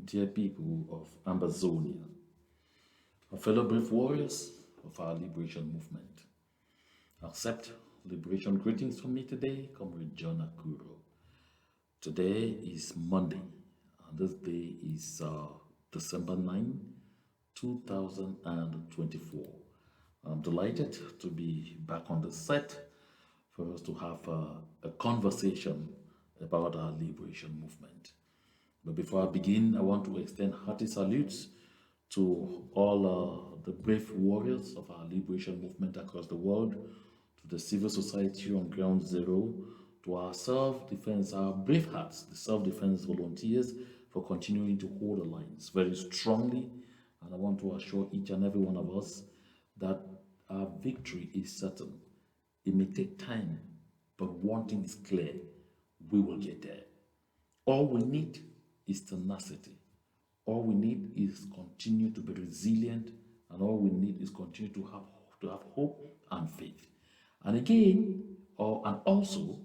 dear people of Ambazonia, our fellow brave warriors of our liberation movement. Accept liberation greetings from me today, Comrade John Akuro. Today is Monday, and this day is December 9, 2024. I'm delighted to be back on the set for us to have a conversation about our liberation movement. But before I begin, I want to extend hearty salutes to all the brave warriors of our liberation movement across the world, to the civil society on ground zero, to our self-defense, our brave hearts, the self-defense volunteers, for continuing to hold the lines very strongly. And I want to assure each and every one of us that our victory is certain. It may take time, but one thing is clear: we will get there. All we need is tenacity. All we need is continue to be resilient, and all we need is continue to have hope and faith. And again, and also,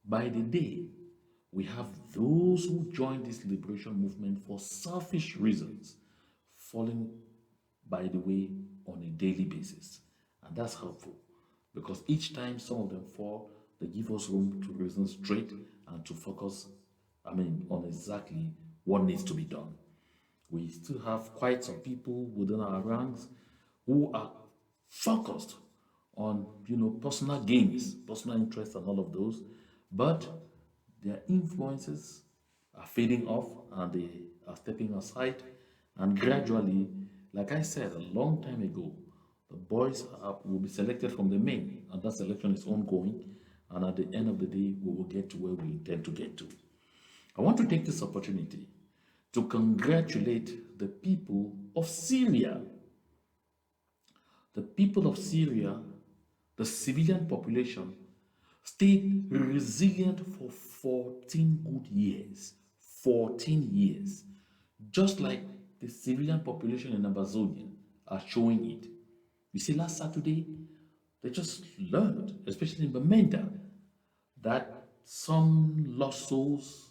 by the day, we have those who join this liberation movement for selfish reasons, falling by the way on a daily basis. And that's helpful, because each time some of them fall, they give us room to reason straight and to focus, on exactly what needs to be done. We still have quite some people within our ranks who are focused on, personal gains, personal interests, and all of those, but their influences are fading off and they are stepping aside. And gradually, like I said a long time ago, the boys will be selected from the men, and that selection is ongoing. And at the end of the day, we will get to where we intend to get to. I want to take this opportunity to congratulate the people of Syria. The people of Syria, the civilian population, stayed resilient for 14 good years. 14 years. Just like the civilian population in Ambazonia are showing it. You see, last Saturday, they just learned, especially in Bamenda, that some lost souls,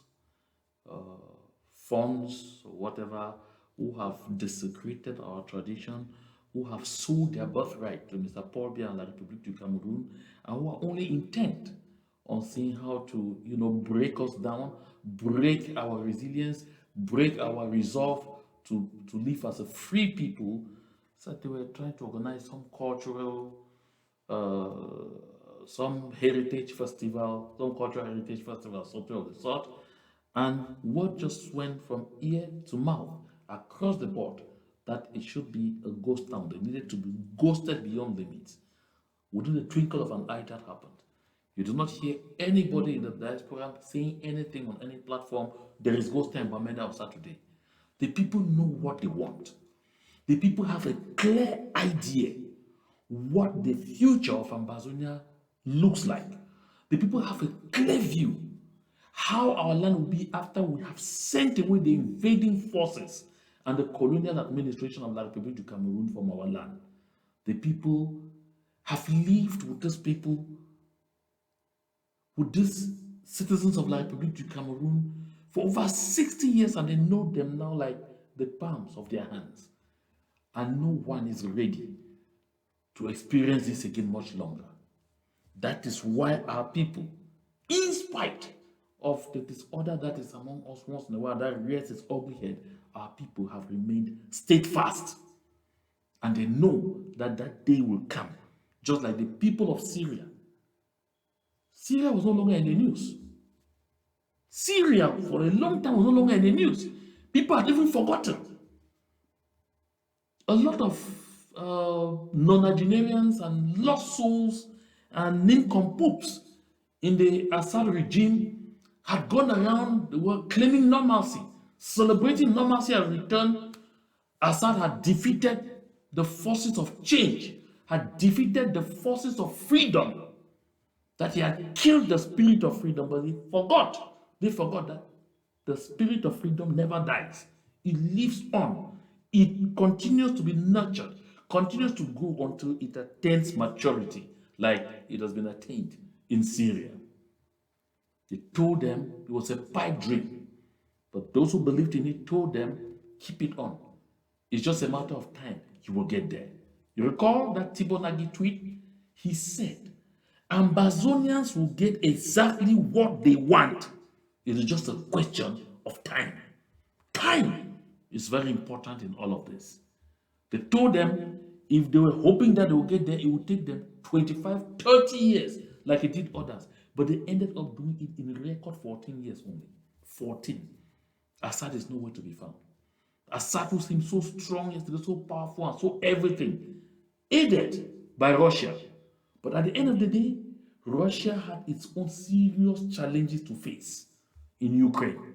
funds, or whatever, who have desecrated our tradition, who have sold their birthright to Mr. Paul Biya and La République du Cameroon, and who are only intent on seeing how to, break us down, break our resilience, break our resolve to live as a free people. So they were trying to organize some cultural, some heritage festival, some cultural heritage festival, something of the sort. And word just went from ear to mouth across the board that it should be a ghost town. They needed to be ghosted beyond limits. Within the twinkle of an eye, that happened. You do not hear anybody in the diaspora saying anything on any platform. There is ghost time Bamenda on Saturday. The people know what they want. The people have a clear idea what the future of Ambazonia looks like. The people have a clear view how our land will be after we have sent away the invading forces and the colonial administration of La République du Cameroon from our land. The people have lived with these people, with these citizens of La République du Cameroon for over 60 years, and they know them now like the palms of their hands. And no one is ready to experience this again much longer. That is why our people, in spite of the disorder that is among us once in a while that rears its ugly head, our people have remained steadfast. And they know that that day will come, just like the people of Syria. Syria was no longer in the news. Syria, for a long time, was no longer in the news. People had even forgotten. A lot of nonagenarians and lost souls and nincompoops in the Assad regime had gone around the world claiming normalcy, celebrating normalcy as return. Assad had defeated the forces of change, had defeated the forces of freedom, that he had killed the spirit of freedom, but they forgot that the spirit of freedom never dies. It lives on. It continues to be nurtured, continues to grow until it attains maturity, like it has been attained in Syria. They told them it was a pipe dream, But those who believed in it told them, keep it on. It's just a matter of time. You will get there. You recall that Tibonagi tweet? He said, Ambazonians will get exactly what they want. It is just a question of time. Time is very important in all of this. They told them if they were hoping that they would get there, it would take them 25, 30 years, like it did others. But they ended up doing it in a record 14 years only. 14. Assad is nowhere to be found. Assad, who seemed so strong yesterday, so powerful, and so everything, aided by Russia. But at the end of the day, Russia had its own serious challenges to face in Ukraine.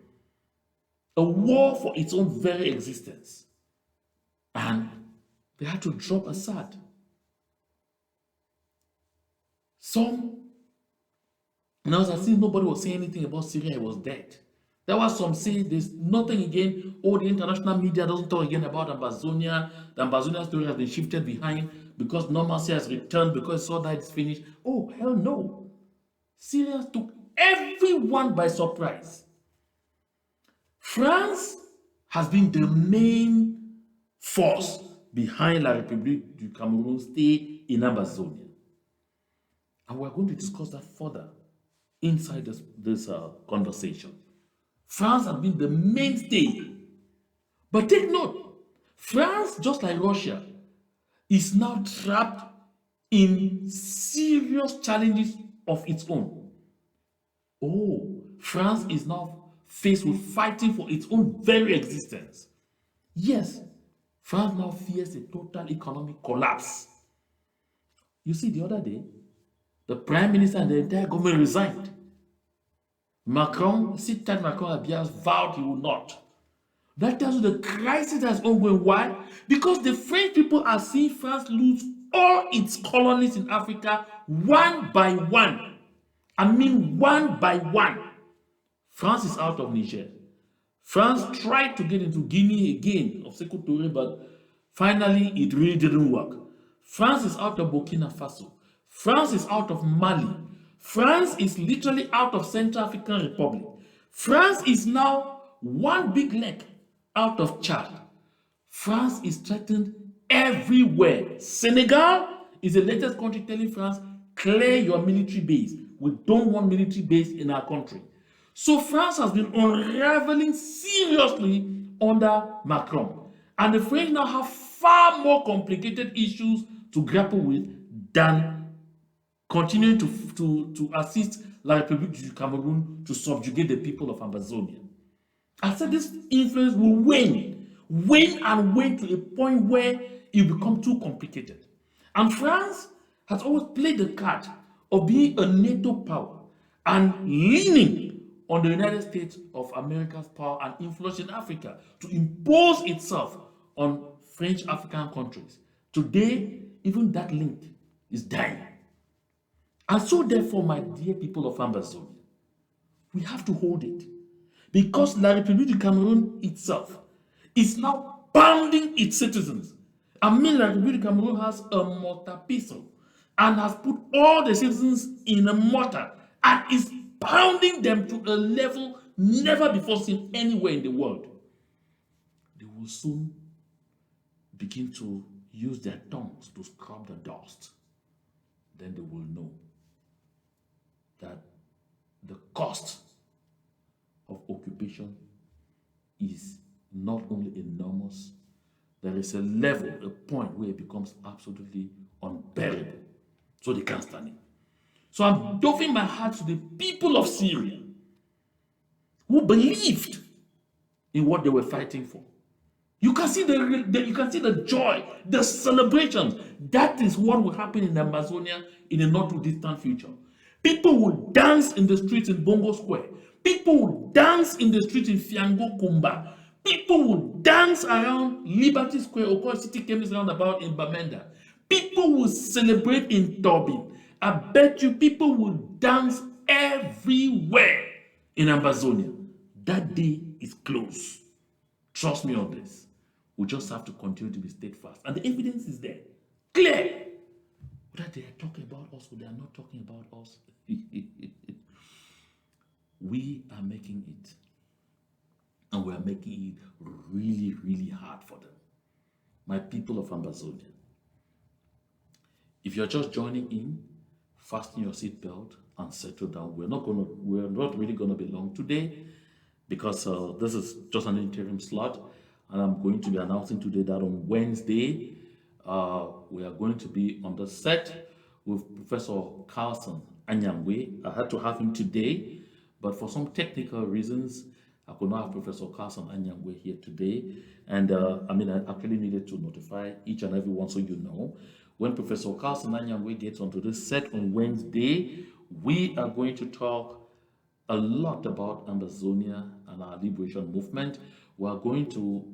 A war for its own very existence. And they had to drop Assad. Now, as I see, nobody was saying anything about Syria, he was dead. There was some saying there's nothing again. Oh, the international media doesn't talk again about Ambazonia. The Ambazonia story has been shifted behind because normalcy has returned because all that is finished. Oh, hell no. Syria took everyone by surprise. France has been the main force behind La République du Cameroon stay in Ambazonia. And we're going to discuss that further inside this conversation. France has been the mainstay. But take note, France, just like Russia, is now trapped in serious challenges of its own. Oh, France is now faced with fighting for its own very existence. Yes, France now fears a total economic collapse. You see, the other day, the Prime Minister and the entire government resigned. Macron had vowed he would not. That tells you the crisis that's ongoing. Why? Because the French people are seeing France lose all its colonies in Africa one by one. I mean, one by one. France is out of Niger. France tried to get into Guinea again of Sékou Touré, but finally it really didn't work. France is out of Burkina Faso. France is out of Mali. France is literally out of Central African Republic. France is now one big leg out of Chad. France is threatened everywhere. Senegal is the latest country telling France, clear your military base. We don't want military base in our country. So France has been unraveling seriously under Macron. And the French now have far more complicated issues to grapple with than continuing to assist La République du Cameroon to subjugate the people of Ambazonia. I said this influence will wane to a point where it will become too complicated. And France has always played the card of being a NATO power and leaning on the United States of America's power and influence in Africa to impose itself on French African countries. Today, even that link is dying. And so therefore, my dear people of Ambazonia, we have to hold it. Because La République du Cameroon itself is now bounding its citizens. I mean, La République du Cameroon has a mortar pistol and has put all the citizens in a mortar and is pounding them to a level never before seen anywhere in the world. They will soon begin to use their tongues to scrub the dust. Then they will know that the cost of occupation is not only enormous, there is a level, a point where it becomes absolutely unbearable. So they can't stand it. So I'm doffing my hat to the people of Syria who believed in what they were fighting for. You can see the joy, the celebrations. That is what will happen in Amazonia in a not too distant future. People will dance in the streets in Bongo Square. People will dance in the streets in Fiango Kumba. People will dance around Liberty Square, Okoye City Chemist roundabout in Bamenda. People will celebrate in Tobin. I bet you people will dance everywhere in Ambazonia. That day is close. Trust me on this. We just have to continue to be steadfast. And the evidence is there. Clear. Whether they are talking about us or they are not talking about us, we are making it. And we are making it really, really hard for them. My people of Ambazonia, if you're just joining in, fasten your seatbelt and settle down. We're not really gonna be long today because this is just an interim slot, and I'm going to be announcing today that on Wednesday we are going to be on the set with Professor Carlson Anyangwe. I had to have him today, but for some technical reasons, I could not have Professor Carlson Anyangwe here today. And I actually needed to notify each and every one so you know. When Professor Carlson Anyangwe gets onto this set on Wednesday, we are going to talk a lot about Ambazonia and our liberation movement. We are going to,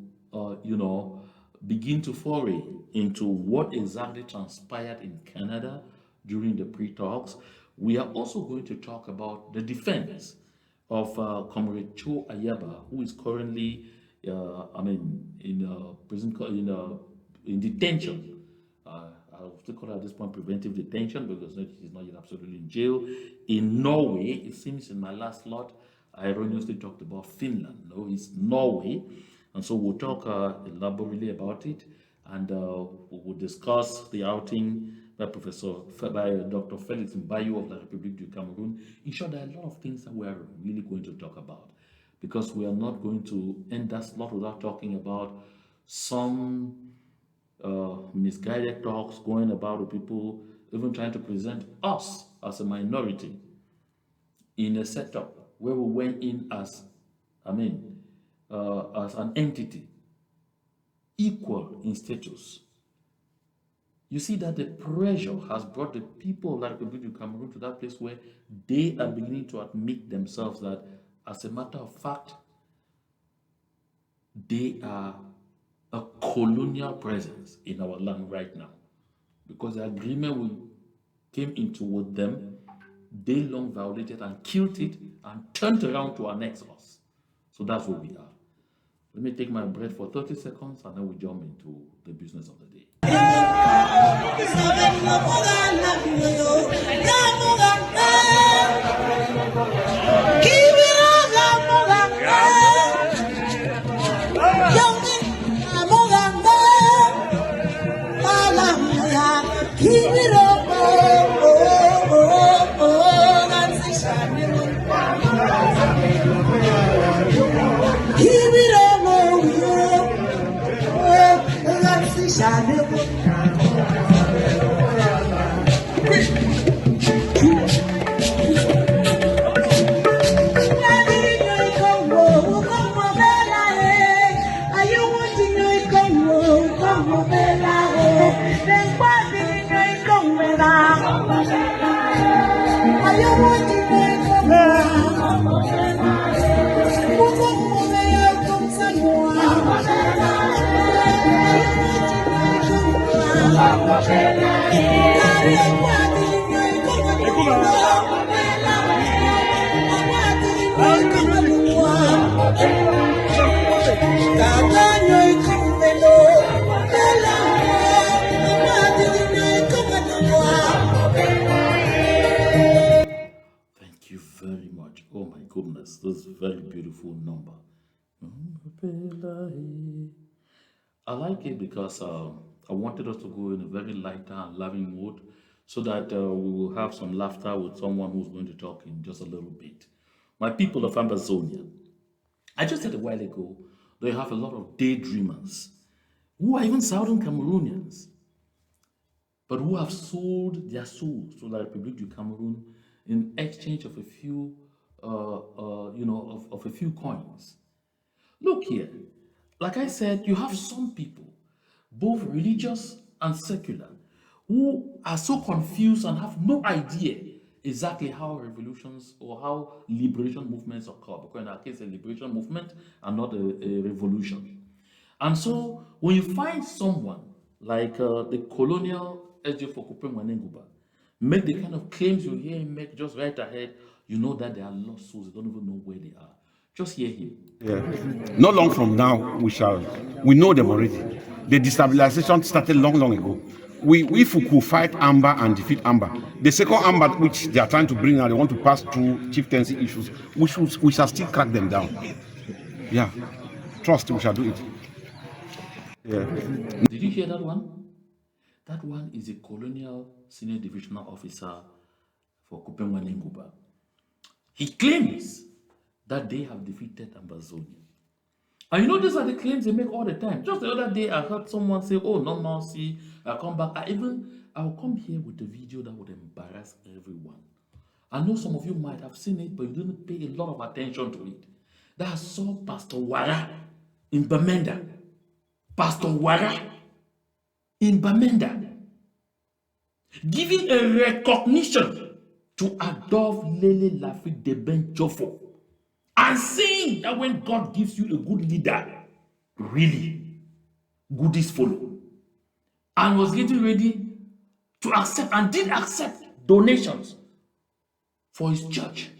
begin to foray into what exactly transpired in Canada during the pre-talks. We are also going to talk about the defense of Comrade Cho Ayaba, who is currently, in prison, in detention. I'll still call it at this point preventive detention because he's not yet absolutely in jail. In Norway, it seems in my last slot, I erroneously talked about Finland. No, it's Norway. And so we'll talk elaborately about it, and we'll discuss the outing by Dr. Felix Mbayu of the Republic du Cameroon. In short, there are a lot of things that we are really going to talk about, because we are not going to end that slot without talking about some misguided talks going about with people even trying to present us as a minority in a setup where we went in as an entity equal in status. You see that the pressure has brought the people of the Republic of Cameroon to that place where they are beginning to admit themselves that, as a matter of fact, they are a colonial presence in our land right now. Because the agreement we came into with them, they long violated and killed it and turned around to annex us. So that's where we are. Let me take my breath for 30 seconds and then we jump into the business of the day. Thank you very much. Oh my goodness, this is a very beautiful number. I like it because I wanted us to go in a very lighter and loving mood so that we will have some laughter with someone who's going to talk in just a little bit. My people of Ambazonia, I just said a while ago, they have a lot of daydreamers who are even Southern Cameroonians, but who have sold their souls to the Republic du Cameroon in exchange of a few, of a few coins. Look here, like I said, you have some people, both religious and secular, who are so confused and have no idea exactly how revolutions or how liberation movements occur. Because in our case, a liberation movement and not a revolution. And so when you find someone like the colonial SJ Fokupe Mwanenguba make the kind of claims you hear him make just right ahead, you know that they are lost souls. They don't even know where they are. Just hear him. Yeah. Not long from now, we know them already. The destabilization started long ago. If we could fight Amba and defeat Amba, the second Amba which they are trying to bring now, they want to pass through chieftaincy issues, we shall still crack them down. Yeah. Trust, we shall do it. Yeah. Did you hear that one? That one is a colonial senior divisional officer for Kupenwanenguba. He claims that they have defeated Ambazonia. And you know, these are the claims they make all the time. Just the other day, I heard someone say, oh, no mercy, I'll come back. I'll come here with a video that would embarrass everyone. I know some of you might have seen it, but you didn't pay a lot of attention to it. That I saw Pastor Wara in Bamenda. Pastor Wara in Bamenda giving a recognition to Adolphe Lele Lafik de Ben Chofo and saying that when God gives you a good leader, really, goodies follow. And was getting ready to accept and did accept donations for his church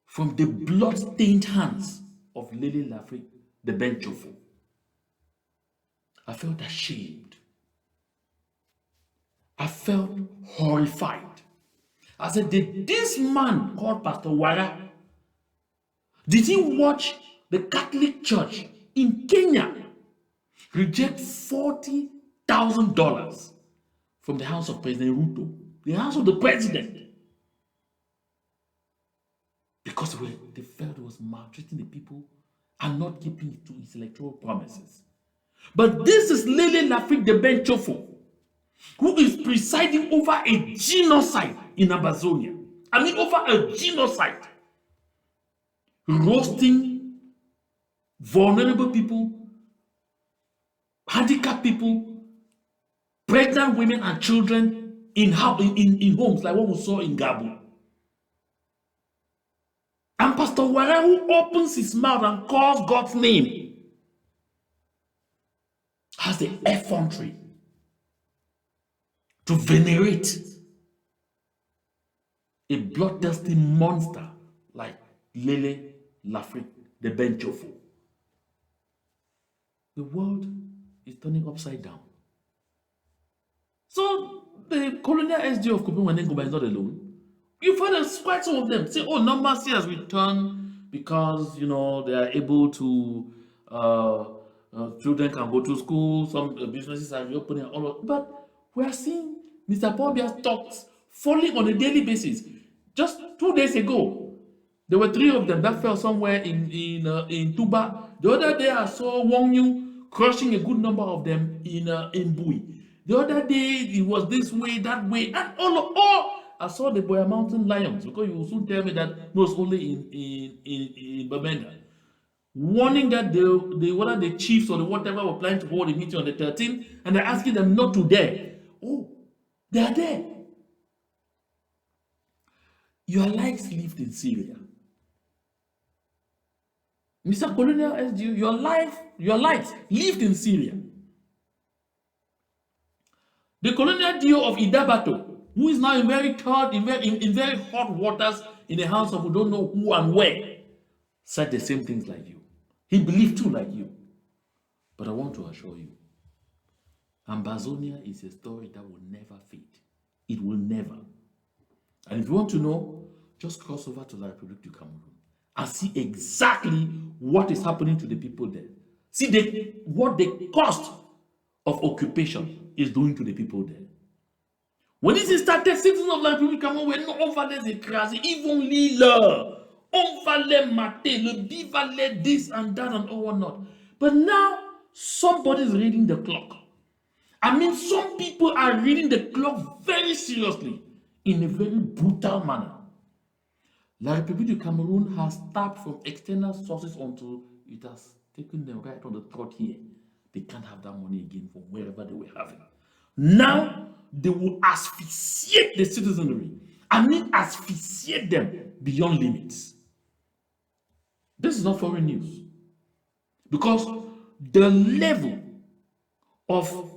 from the blood-stained hands of Lele Lafik de Ben Chofo. I felt ashamed. I felt horrified. I said, did this man called Pastor Wara, did he watch the Catholic Church in Kenya reject $40,000 from the house of President Ruto, the house of the president, because they felt it was maltreating the people and not keeping it to its electoral promises? But this is Lele Lafik de Ben Chofo, who is presiding over a genocide in Ambazonia. I mean, over a genocide. Roasting vulnerable people, handicapped people, pregnant women and children in homes like what we saw in Gabon. And Pastor Wara, who opens his mouth and calls God's name, has the effrontery to venerate a bloodthirsty monster like Lele Lafik de Ben Chofo. The world is turning upside down. So the colonial SG of Kupenwanenguba is not alone. You've heard quite some of them say, oh, no mercy has returned because, you know, they are able to, children can go to school, some businesses are reopening, all of, but we are seeing Mr. Paul Biya's stocks falling on a daily basis. Just 2 days ago, there were 3 of them that fell somewhere in Tuba. The other day, I saw Wong Yu crushing a good number of them in Bui. The other day, it was this way, that way, and all. I saw the Boya Mountain Lions, because you will soon tell me that no, it's only in Bamenda, warning that whether the chiefs or the whatever were planning to hold a meeting on the 13th, and they're asking them not to dare. Oh, they are there. Your lives lived in Syria. Mr. Colonial SDU, your lives lived in Syria. The colonial DO of Idabato, who is now in very hot waters in the hands of who don't know who and where, said the same things like you. He believed too like you. But I want to assure you, Ambazonia is a story that will never fade. It will never. And if you want to know, just cross over to the Republic du Cameroon and see exactly what is happening to the people there. See what the cost of occupation is doing to the people there. When this started, citizens of the Republic du Cameroon were not on va les écraser, ils vont lire, on va les mater, le bi va les this and that and all whatnot. But now, somebody is reading the clock. I mean, some people are reading the clock very seriously, in a very brutal manner. La République du Cameroon has tapped from external sources until it has taken them right on the throat here. They can't have that money again from wherever they were having. Now, they will asphyxiate the citizenry. I mean, asphyxiate them beyond limits. This is not foreign news. Because the level of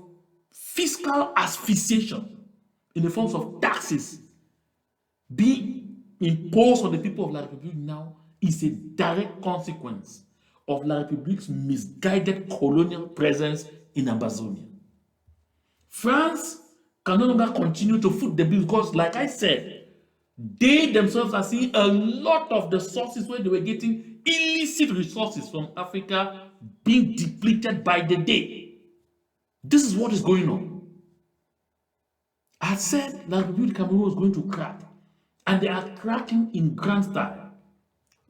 fiscal asphyxiation in the forms of taxes being imposed on the people of La République now is a direct consequence of La République's misguided colonial presence in Ambazonia. France can no longer continue to foot the bill because, like I said, they themselves are seeing a lot of the sources where they were getting illicit resources from Africa being depleted by the day. This is what is going on. I said that Cameroon was going to crack, and they are cracking in grand style.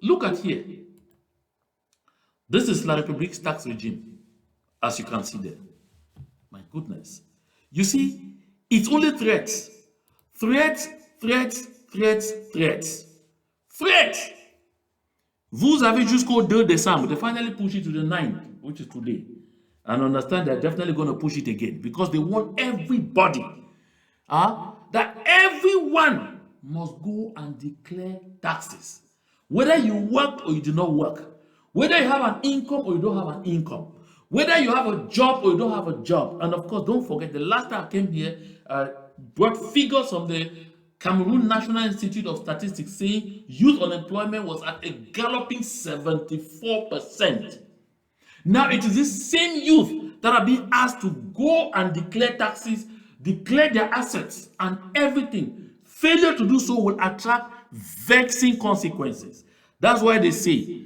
Look at here. This is La République's tax regime, as you can see there. My goodness. You see, it's only threats. Threats, threats, threats, threats. Threats! Vous avez jusqu'au 2 December. They finally push it to the 9th, which is today. And understand they're definitely going to push it again because they want everybody, that everyone must go and declare taxes. Whether you work or you do not work. Whether you have an income or you don't have an income. Whether you have a job or you don't have a job. And of course, don't forget, the last time I came here, brought figures from the Cameroon National Institute of Statistics saying youth unemployment was at a galloping 74%. Now it is this same youth that are being asked to go and declare taxes, declare their assets and everything. Failure to do so will attract vexing consequences. That's why they say,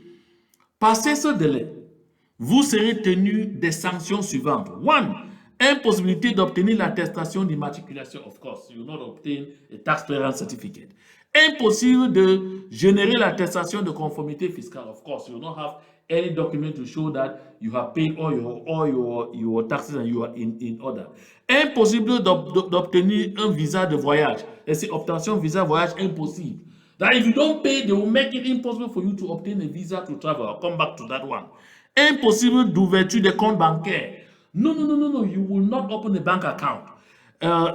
passez ce délai, vous serez tenu des sanctions suivantes. 1. Impossibilité d'obtenir l'attestation d'immatriculation. Of course, you will not obtain a tax clearance certificate. Impossible de générer l'attestation de conformité fiscale. Of course, you will not have any document to show that you have paid all your taxes and you are in order. Impossible d'obtenir un visa de voyage. Et c'est obtention visa voyage impossible. That if you don't pay, they will make it impossible for you to obtain a visa to travel. I'll come back to that one. Impossible d'ouverture de compte bancaire. No. You will not open a bank account.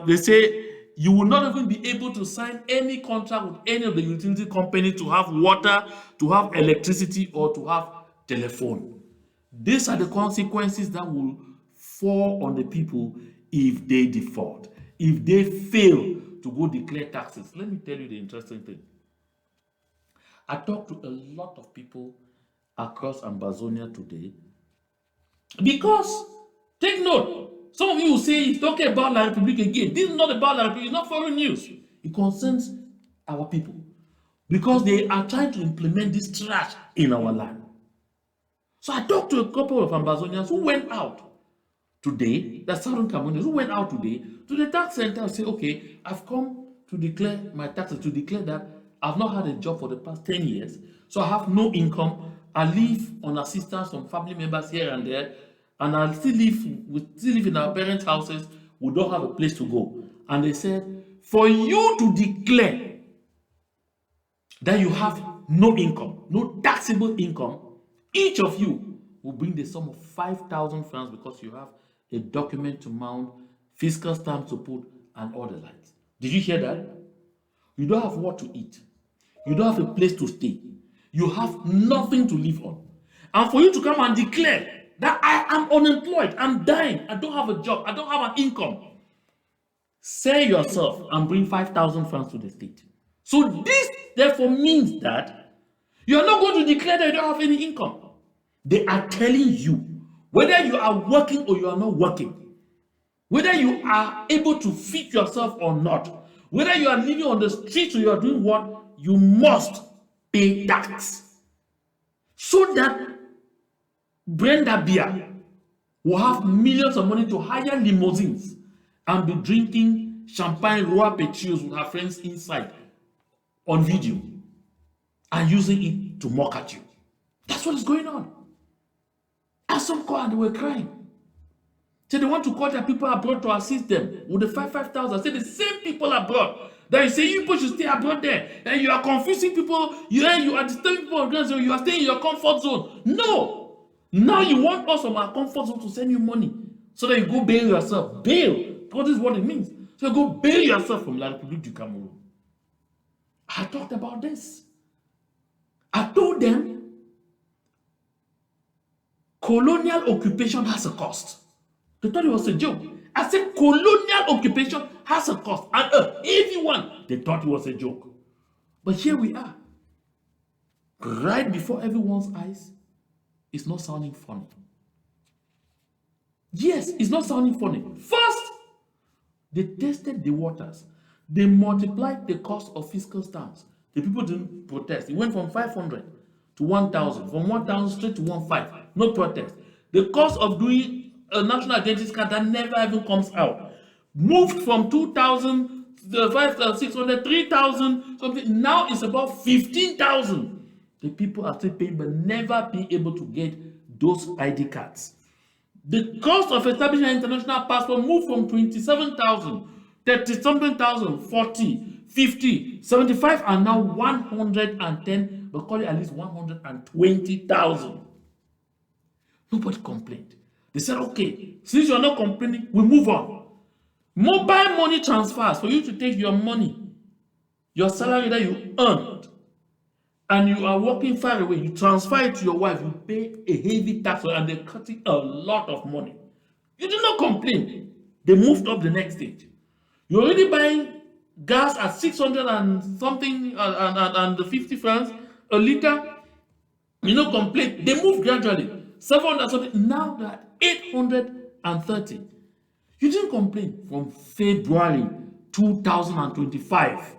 They say you will not even be able to sign any contract with any of the utility companies to have water, to have electricity, or to have telephone. These are the consequences that will fall on the people if they default, if they fail to go declare taxes. Let me tell you the interesting thing. I talked to a lot of people across Ambazonia today because, take note, some of you will say it's talking about La République again. This is not about La République, it's not foreign news. It concerns our people because they are trying to implement this trash in our land. So I talked to a couple of Ambazonians who went out today, the Southern Cameroonians who went out today to the tax center and say, okay, I've come to declare my taxes, to declare that I've not had a job for the past 10 years, so I have no income. I live on assistance from family members here and there, and I still live in our parents' houses. We don't have a place to go. And they said, for you to declare that you have no income, no taxable income, each of you will bring the sum of 5,000 francs because you have a document to mount, fiscal stamp to put, and all the likes. Did you hear that? You don't have what to eat. You don't have a place to stay. You have nothing to live on. And for you to come and declare that I am unemployed, I'm dying, I don't have a job, I don't have an income, sell yourself and bring 5,000 francs to the state. So this therefore means that you are not going to declare that you don't have any income. They are telling you whether you are working or you are not working, whether you are able to feed yourself or not, whether you are living on the streets or you are doing what, you must pay tax. So that Brenda Beer will have millions of money to hire limousines and be drinking champagne Roi Petrios with her friends inside on video and using it to mock at you. That's what is going on. And some called and they were crying. So they want to call their people abroad to assist them with the 5,000. Say the same people abroad that you say you people should stay abroad there, and you are confusing people, you are disturbing people on ground zone, you are staying in your comfort zone. No! Now you want us from our comfort zone to send you money so that you go bail yourself. Bail! Because this is what it means. So you go bail yourself from La République du Cameroon. I talked about this. I told them colonial occupation has a cost. They thought it was a joke. I said colonial occupation has a cost. And everyone, they thought it was a joke. But here we are. Right before everyone's eyes. It's not sounding funny. Yes, it's not sounding funny. First, they tested the waters. They multiplied the cost of fiscal stamps. The people didn't protest. It went from 500 to 1,000, from 1,000 straight to 1,500. No protest. The cost of doing a national identity card that never even comes out moved from 2,000, 5,600, 3,000 something. Now it's about 15,000. The people are still paying but never be able to get those ID cards. The cost of establishing an international passport moved from 27,000, 30 something thousand, 40, 50, 75, and now 110, but call it at least 120,000. Nobody complained. They said, okay, since you're not complaining, we move on. Mobile money transfers, for you to take your money, your salary that you earned, and you are working far away, you transfer it to your wife, you pay a heavy tax, and they're cutting a lot of money. You did not complain. They moved up the next stage. You're already buying gas at 600 and something and 50 francs a liter. You know, complain. They moved gradually. 700 something. Now they're at 830. You didn't complain. From February 2025,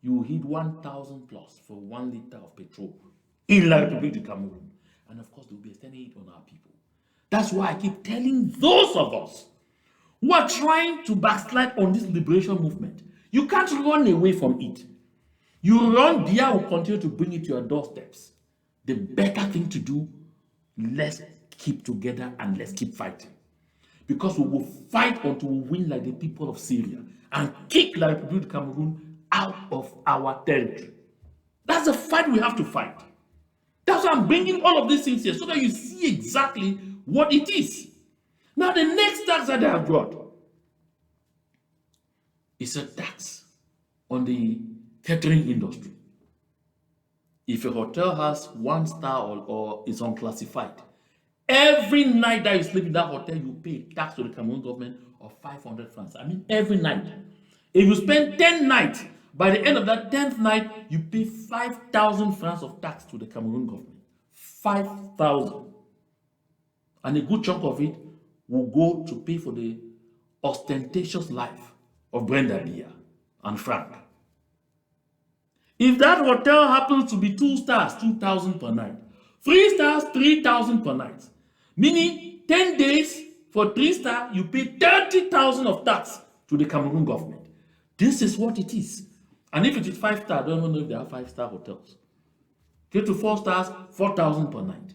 you hit 1,000 plus for 1 liter of petrol in La République du Cameroon. And of course, they'll be extending it on our people. That's why I keep telling those of us who are trying to backslide on this liberation movement, you can't run away from it. You run, Dia will continue to bring it to your doorsteps. The better thing to do, let's keep together and let's keep fighting. Because we will fight until we win like the people of Syria and kick La République du Cameroon out of our territory. That's the fight we have to fight. That's why I'm bringing all of these things here, so that you see exactly what it is. Now, the next tax that they have brought is a tax on the catering industry. If a hotel has 1 star or is unclassified, every night that you sleep in that hotel, you pay tax to the Cameroon government of 500 francs. I mean, every night. If you spend 10 nights, by the end of that 10th night, you pay 5,000 francs of tax to the Cameroon government. 5,000. And a good chunk of it will go to pay for the ostentatious life of Brenda Bia and Frank. If that hotel happens to be 2 stars, 2,000 per night. 3 stars, 3,000 per night. Meaning 10 days for 3 stars, you pay 30,000 of tax to the Cameroon government. This is what it is. And if it is 5 stars, I don't even know if there are 5-star hotels. Get to 4 stars, 4,000 per night.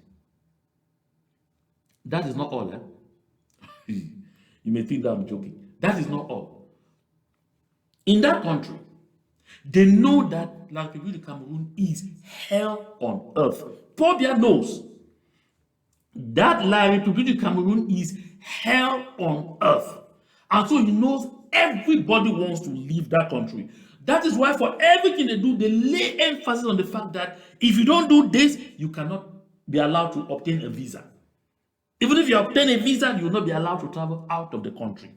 That is not all, eh? You may think that I'm joking. That is not all. In that country, they know that La République du Cameroon is hell on earth. Paul Biya knows that La République du Cameroon is hell on earth. And so he knows everybody wants to leave that country. That is why for everything they do, they lay emphasis on the fact that if you don't do this, you cannot be allowed to obtain a visa. Even if you obtain a visa, you will not be allowed to travel out of the country.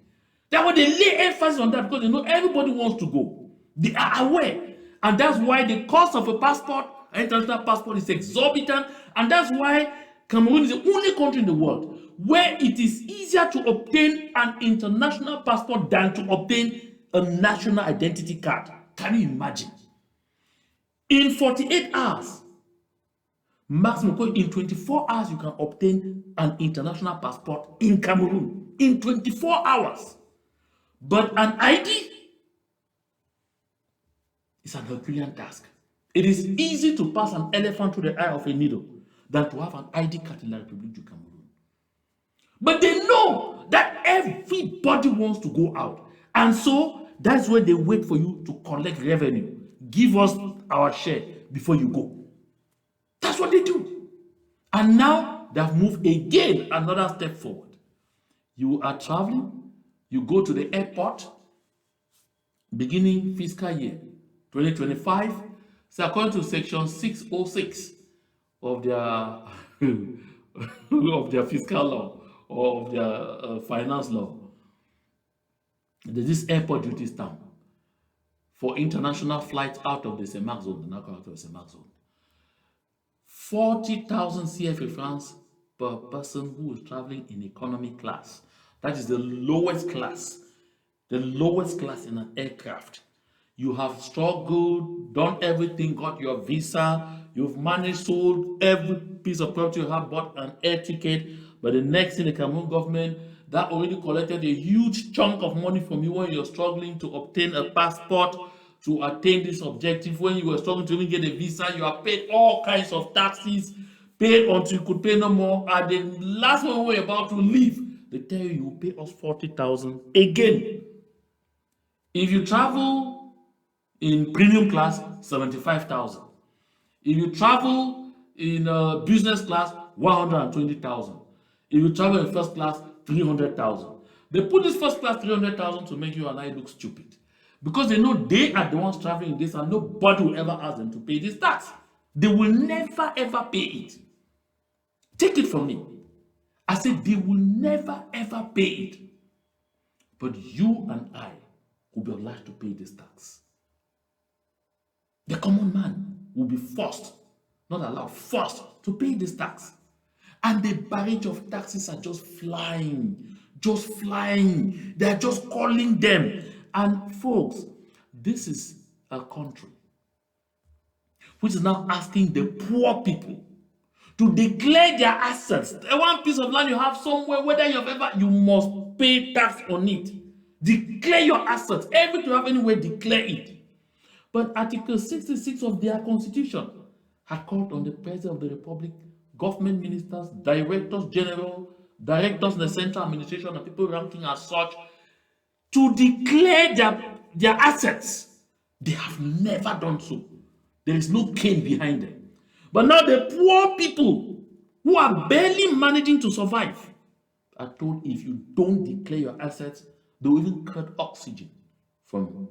That's why they lay emphasis on that, because they know everybody wants to go. They are aware. And that's why the cost of a passport, an international passport, is exorbitant. And that's why Cameroon is the only country in the world where it is easier to obtain an international passport than to obtain a national identity card. Can you imagine? In 48 hours, maximum, in 24 hours, you can obtain an international passport in Cameroon. In 24 hours. But an ID is an Herculean task. It is easy to pass an elephant through the eye of a needle than to have an ID card in La République du Cameroon. But they know that everybody wants to go out. And so that's where they wait for you to collect revenue. Give us our share before you go. That's what they do. And now they have moved again another step forward. You are traveling, you go to the airport, beginning fiscal year 2025. So according to section 606 of their of their fiscal law or of their finance law, there's this airport duty stamp for international flights out of the CEMAC zone, the narco out of the CEMAC zone. 40,000 CFA francs per person who is traveling in economy class. That is the lowest class in an aircraft. You have struggled, done everything, got your visa, you've managed, sold every piece of property you have, bought an air ticket, but the next thing, the Cameroon government that already collected a huge chunk of money from you when you're struggling to obtain a passport, to attain this objective, when you were struggling to even get a visa, you have paid all kinds of taxes, paid until you could pay no more. At the last moment when you're about to leave, they tell you you will pay us 40,000 again. If you travel in premium class, 75,000. If you travel in business class, 120,000. If you travel in first class, 300,000. They put this first class 300,000 to make you and I look stupid. Because they know they are the ones traveling in this and nobody will ever ask them to pay this tax. They will never ever pay it. Take it from me. I said they will never ever pay it. But you and I will be obliged to pay this tax. The common man will be forced, not allowed, forced to pay this tax. And the barrage of taxes are just flying, just flying. They are just calling them. And folks, this is a country which is now asking the poor people to declare their assets. One piece of land you have somewhere, whether you have ever, you must pay tax on it. Declare your assets. Everything you have anywhere, declare it. But Article 66 of their constitution had called on the President of the Republic, government ministers, directors general, directors in the central administration, and people ranking as such, to declare their assets. They have never done so. There is no cane behind them. But now the poor people who are barely managing to survive are told if you don't declare your assets, they will even cut oxygen from,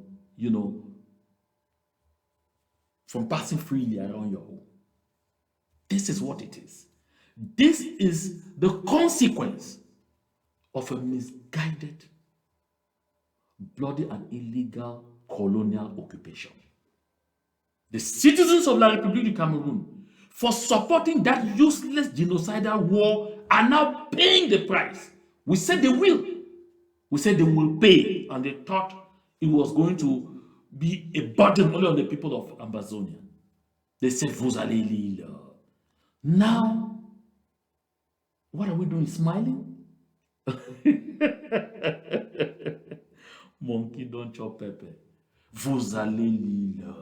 from passing freely around your home. This is what it is. This is the consequence of a misguided, bloody and illegal colonial occupation. The citizens of La République du Cameroon, for supporting that useless genocidal war, are now paying the price. We said they will. We said they will pay, and they thought it was going to be a burden only on the people of Ambazonia. They said, vous allez lire. Now, what are we doing? Smiling? Monkey don't chop pepper. Vous allez lire.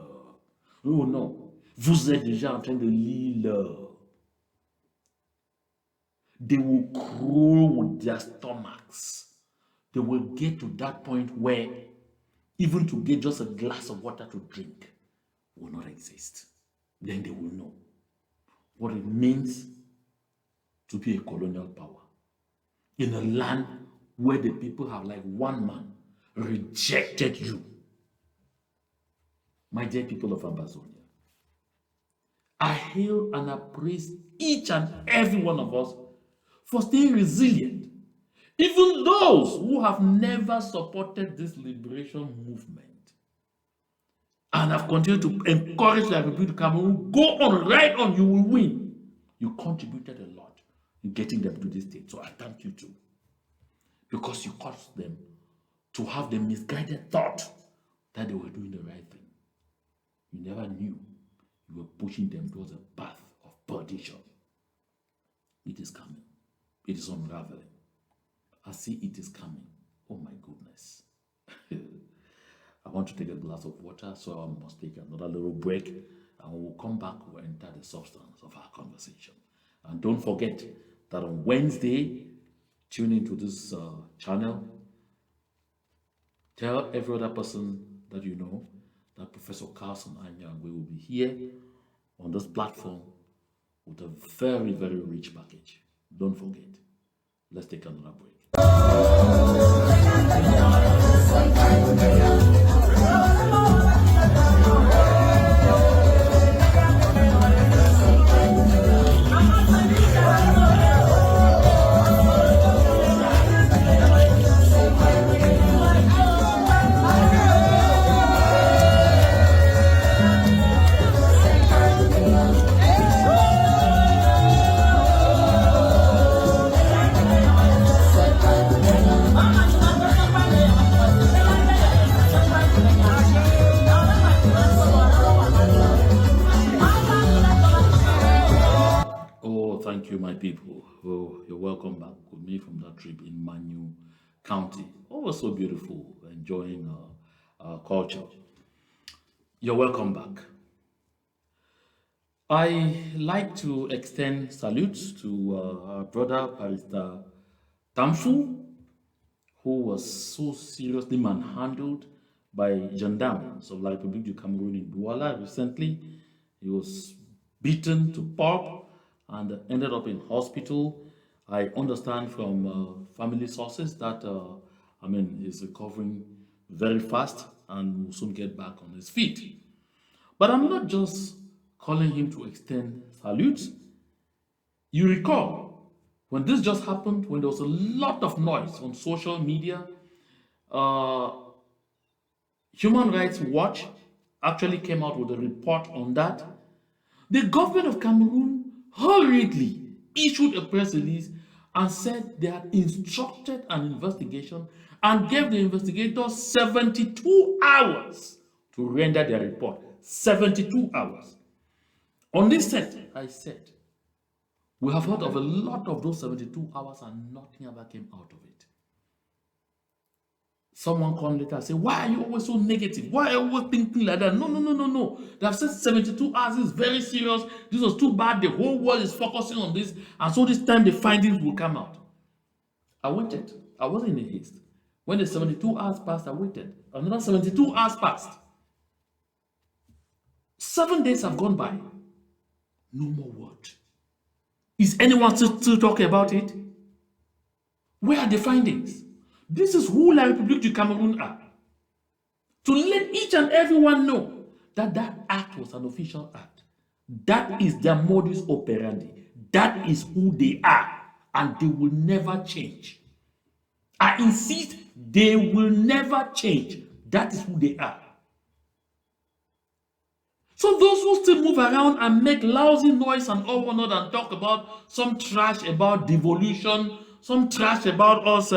Oh non, vous êtes déjà en train de lire. They will crawl with their stomachs. They will get to that point where even to get just a glass of water to drink will not exist. Then they will know what it means to be a colonial power in a land where the people have, like one man, rejected you. My dear people of Ambazonia, I hail and appraise each and every one of us for staying resilient. Even those who have never supported this liberation movement and have continued to encourage the Republic of Cameroon, go on, right on, you will win. You contributed a lot in getting them to this state, so I thank you too. Because you caused them to have the misguided thought that they were doing the right thing. You never knew you were pushing them towards a path of perdition. It is coming. It is unraveling. I see it is coming. Oh my goodness. I want to take a glass of water, so I must take another little break. And when we'll come back, we'll enter the substance of our conversation. And don't forget that on Wednesday, tune into this channel. Tell every other person that you know that Professor Carson Anyangwe will be here on this platform with a very, very rich package. Don't forget. Let's take another break. me from that trip in Manu County. Oh, it was so beautiful, enjoying our culture. You're welcome back. I like to extend salutes to our brother, Barrister Tamfu, who was so seriously manhandled by gendarmes of La République du Cameroon in Douala recently. He was beaten to pulp and ended up in hospital. I understand from family sources that, he's recovering very fast and will soon get back on his feet. But I'm not just calling him to extend salutes. You recall when this just happened, when there was a lot of noise on social media, uh, Human Rights Watch actually came out with a report on that. The government of Cameroon hurriedly issued a press release and said they had instructed an investigation and gave the investigators 72 hours to render their report. 72 hours. On this set, I said, we have heard of a lot of those 72 hours and nothing ever came out of it. Someone called later and said, why are you always so negative? Why are you always thinking like that? No. They have said 72 hours is very serious. This was too bad. The whole world is focusing on this. And so this time the findings will come out. I waited. I wasn't in a haste. When the 72 hours passed, I waited. Another 72 hours passed. 7 days have gone by. No more word. Is anyone still talking about it? Where are the findings? This is who La République du Cameroon are. To let each and everyone know that that act was an official act. That is their modus operandi. That is who they are. And they will never change. I insist, they will never change. That is who they are. So those who still move around and make lousy noise and all whatnot and talk about some trash about devolution, some trash about us